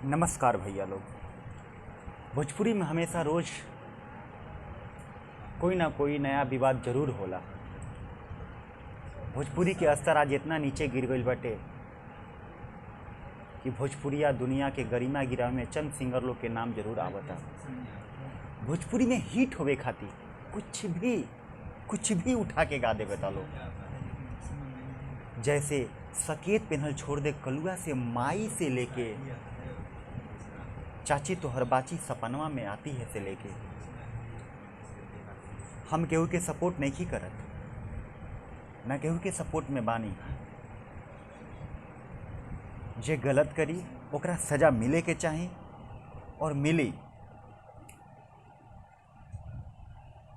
नमस्कार भैया लोग। भोजपुरी में हमेशा रोज कोई ना कोई नया विवाद जरूर होला। भोजपुरी के स्तर आज इतना नीचे गिर गईल बाटे कि भोजपुरिया दुनिया के गरिमा गिरावे में चंद सिंगर लोग के नाम जरूर आवता। भोजपुरी में हिट होवे खातिर कुछ भी उठा के गा देवे ता लोग। जैसे सकेत पेन्हल छोड़ दे कलुआ से माई से लेके चाची तोहर बाची सपनवा में आती है से लेके। हम केहू के सपोर्ट नहीं करत, ना केहू के सपोर्ट में बानी। जे गलत करी ओकरा सजा मिले के चाही और मिली।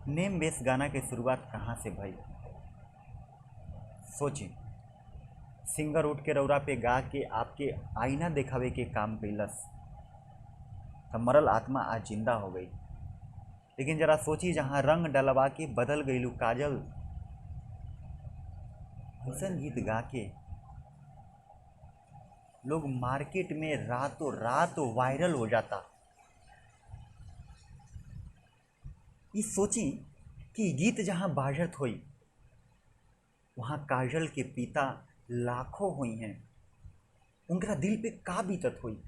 नेम बेस गाना के शुरुआत कहाँ से भई सोची। सिंगर उठ के रौरा पे गा के आपके आईना दिखावे के काम कैलस तो मरल आत्मा आज जिंदा हो गई। लेकिन जरा सोची, जहाँ रंग डलवा के बदल गईलू काजल, ऐसन गीत गा के लोग मार्केट में रातों रात वायरल हो जाता। ये सोची कि गीत जहाँ बाजत हुई वहाँ काजल के पिता लाखों हुई हैं। उनका दिल पे का बीतत हुई,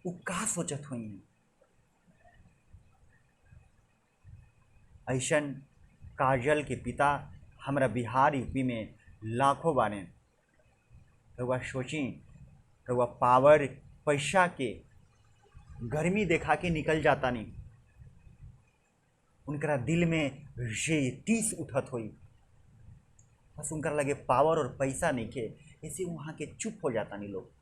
वो का सोचत हुई हैं। ऐसन काजल के पिता हमारा बिहार यूपी में लाखों बाने। रउआ सोची, रउआ पावर पैसा के गर्मी देखा के निकल जाता नहीं। उनका दिल में ये टीस उठत हुई, बस उनका लगे पावर और पैसा नहीं के, ऐसे वहाँ के चुप हो जाता नहीं लोग।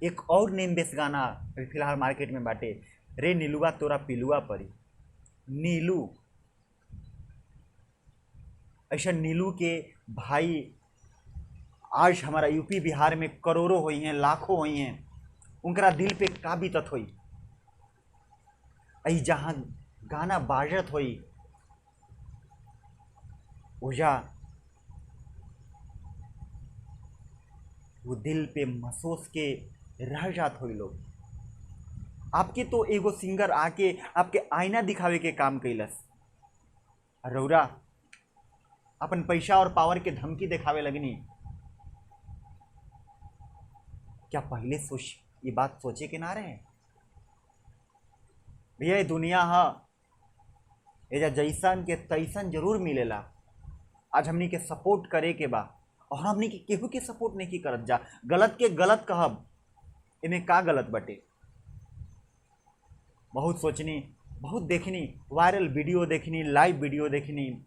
एक और नेम बेस गाना फिलहाल मार्केट में बाटे, रे नीलुआ तोरा पिलुआ परी। नीलू, ऐसा नीलू के भाई आज हमारा यूपी बिहार में करोड़ों हुई हैं, लाखों हुई हैं। उनका दिल पे का बीतत हुई। ऐ जहाँ गाना बाजत हुई ओजा वो दिल पे महसूस के रह जात हुई लोग। आपके तो एगो सिंगर आके आपके आईना दिखावे के काम कैलस, रौरा अपन पैसा और पावर के धमकी दिखावे लगनी। क्या पहले ये बात सोचे के ना रहे भैया? ये दुनिया है, एजा जैसन के तैसन जरूर मिलेला। आज हमनी के सपोर्ट करे के बा और हमनी के केहू के सपोर्ट नहीं करत जा। गलत के गलत कहब, इन्हें का गलत बटे। बहुत सोचनी, बहुत देखनी, वायरल वीडियो देखनी, लाइव वीडियो देखनी।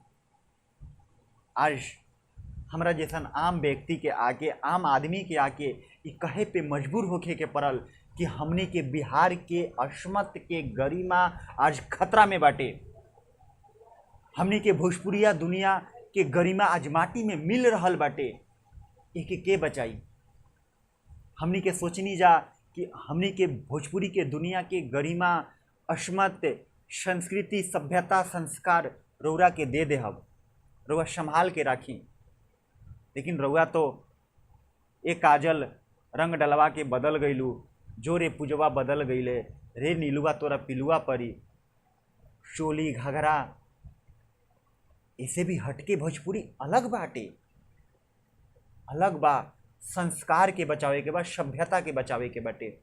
आज हमरा जैसन आम व्यक्ति के आके, आम आदमी के आके ये कहे पे मजबूर होके के पड़ल कि हमनी के बिहार के अस्मत के गरिमा आज खतरा में बाटे। हमनी के भोजपुरिया दुनिया के गरिमा आज माटी में मिल रहल बाटे। एक के बचाई। हमनी के सोचनी जा कि हमनी के भोजपुरी के दुनिया के गरिमा, अस्मत, संस्कृति, सभ्यता, संस्कार रौरा के दे देहब, रौआ संभाल के राखी। लेकिन रौआ तो एक काजल रंग डलवा के बदल गईलू, जो रे पुजवा बदल गईले, रे नीलुआ तोरा पिलुआ परी। चोली घघरा इसे भी हटके भोजपुरी अलग बाटे, अलग बा। संस्कार के बचावे के बा, सभ्यता के बचावे के बाटे।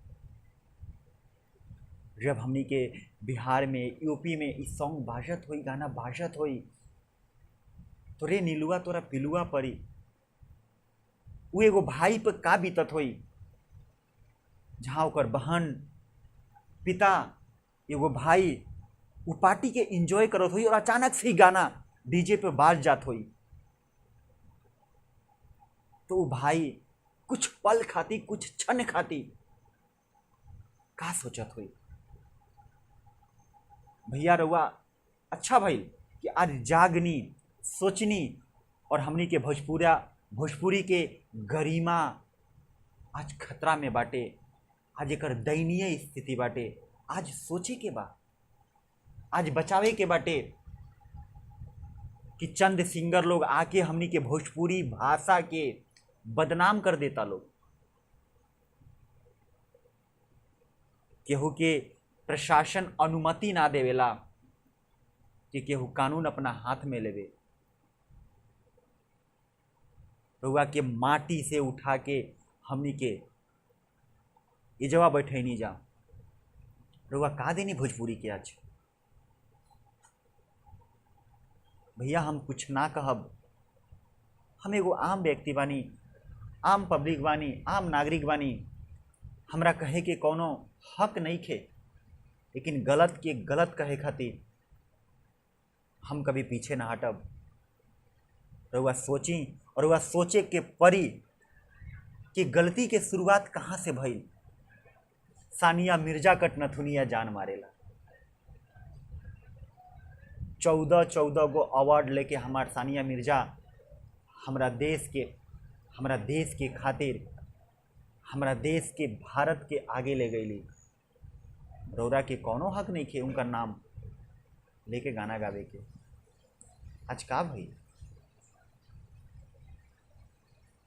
जब हमनी के बिहार में, यूपी में इस सॉन्ग बाजत हुई, गाना बाजत हुई, तो रे नीलुआ तोरा पिलुआ परी, वो एगो भाई पर का बीतत हुई, जहाँ ओकर बहन, पिता, एगो भाई वो पार्टी के एंजॉय करत हुई और अचानक से ही गाना डीजे पे बाज जात हुई। तो वो भाई कुछ पल खाती, कुछ क्षण खाती का सोचत हुई। भैया रउआ अच्छा भइल कि आज जागनी, सोचनी और हमनी के भोजपुरी के गरिमा आज खतरा में बाटे। आज एकर दयनीय स्थिति बाटे। आज सोचे के बा, आज बचावे के बाटे कि चंद सिंगर लोग आके हमनी के भोजपुरी भाषा के बदनाम कर देता लोग। केहू के प्रशासन अनुमति ना देवेला कि केहू कानून अपना हाथ में लेवे। रउआ के माटी से उठा के हमनी के इजवा बैठैनी जा। रउआ का देनी भोजपुरी के आज? भैया हम कुछ ना कहब, हम एगो आम व्यक्ति बानी, आम पब्लिक बानी, आम नागरिक बानी। हमरा कहे के कोनो हक नहीं खे, लेकिन गलत के गलत कहे खातिर हम कभी पीछे ना हटब। रउआ सोची और रउआ सोचे के परी कि गलती के शुरुआत कहाँ से भइल। सानिया मिर्जा कट नथुनिया जान मारेला। 14 गो अवार्ड लेके हमार सानिया मिर्जा हमरा देश के खातिर, हमरा देश के भारत के आगे ले गईली। रउरा के कोनो हक नहीं खे उनका नाम लेके गाना गावे के। आज का भई?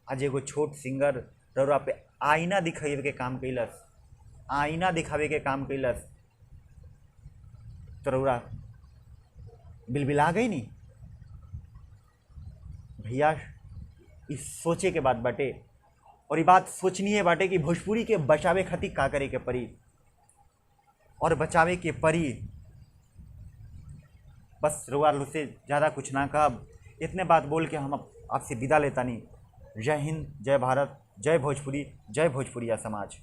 आज एगो छोट सिंगर रउरा पे आईना दिखावे के काम कैलस, आईना दिखावे के काम कैलस, तो रउरा बिलबिला गई नी। भैया इस सोचे के बात बाटे, और ये बात सोचनी है बाटे कि भोजपुरी के बचावे खातिर का करे के परी, और बचावे के परी। बस रउआ से ज़्यादा कुछ ना कहब, इतने बात बोल के हम आपसे विदा लेता नहीं। जय हिंद, जय भारत, जय भोजपुरी, जय भोजपुरिया समाज।